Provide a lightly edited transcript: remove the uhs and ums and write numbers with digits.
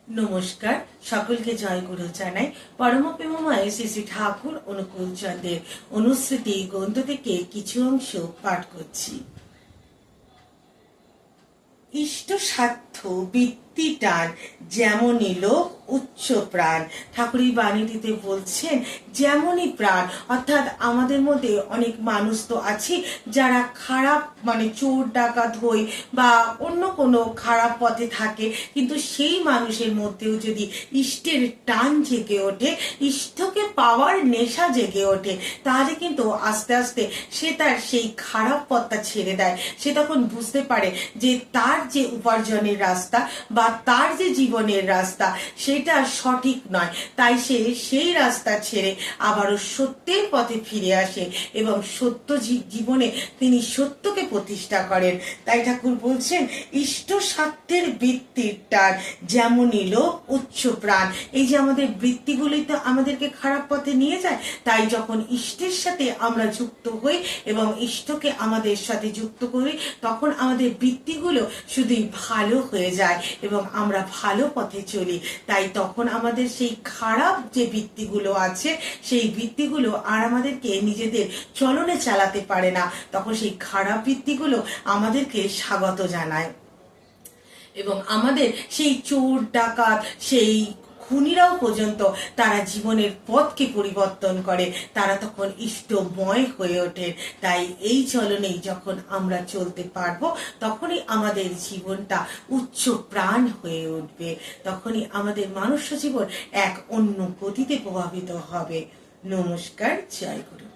নমস্কার, সকলকে জয় গুরু জানাই। পরম প্রেমময় শ্রী শ্রী ঠাকুর অনুকূল চন্দ্রের অনুস্মৃতি গ্রন্থ থেকে কিছু অংশ পাঠ করছি। ইষ্ট স্বার্থ বৃত্তি টান, যেমনই লোক উচ্চ প্রাণ। ঠাকুর এই বাণীটিতে বলছেন যেমনই প্রাণ, অর্থাৎ আমাদের মধ্যে অনেক মানুষ তো আছে যারা খারাপ চোর ডাকাত হই বা অন্য কোনো খারাপ পথে থাকে, কিন্তু সেই মানুষের মধ্যেও যদি ইষ্টের টান জেগে ওঠে, ইষ্টকে পাওয়ার নেশা জেগে ওঠে, তাহলে কিন্তু আস্তে আস্তে সে তার সেই খারাপ পথটা ছেড়ে দেয়। সে তখন বুঝতে পারে যে তার যে উপার্জনের রাস্তা বা তার যে জীবনের রাস্তা সেটা সঠিক নয়। তাই সে সেই রাস্তা ছেড়ে আবারও সত্যের পথে ফিরে আসে এবং সত্য জীবনে তিনি সত্যকে প্রতিষ্ঠা করেন। তাই ঠাকুর বলছেন ইষ্ট স্বার্থের বৃত্তির টান, যেমনই লোক উচ্চ প্রাণ। এই যে আমাদের বৃত্তিগুলোই তো আমাদেরকে খারাপ পথে নিয়ে যায়। তাই যখন ইষ্টের সাথে আমরা যুক্ত হই এবং ইষ্টকে আমাদের সাথে যুক্ত করি, তখন আমাদের বৃত্তিগুলো শুধুই ভালো হয়ে যায় এবং আমরা ভালো পথে চলি। তাই তখন আমাদের সেই খারাপ যে বৃত্তিগুলো আছে, সেই বৃত্তিগুলো আর আমাদেরকে নিজেদের চলনে চালাতে পারে না। তখন সেই খারাপ বৃত্তিগুলো আমাদেরকে স্বাগত জানায় এবং আমাদের সেই চোর ডাকাত, সেই খুনিরাও পর্যন্ত তারা জীবনের পথকে পরিবর্তন করে, তারা তখন ইষ্টময় হয়ে ওঠে। তাই এই চলনেই যখন আমরা চলতে পারবো, তখনই আমাদের জীবনটা উচ্চ প্রাণ হয়ে উঠবে, তখনই আমাদের মনুষ্য জীবন এক অন্য গতিতে প্রভাবিত হবে। নমস্কার, জয় গুরু।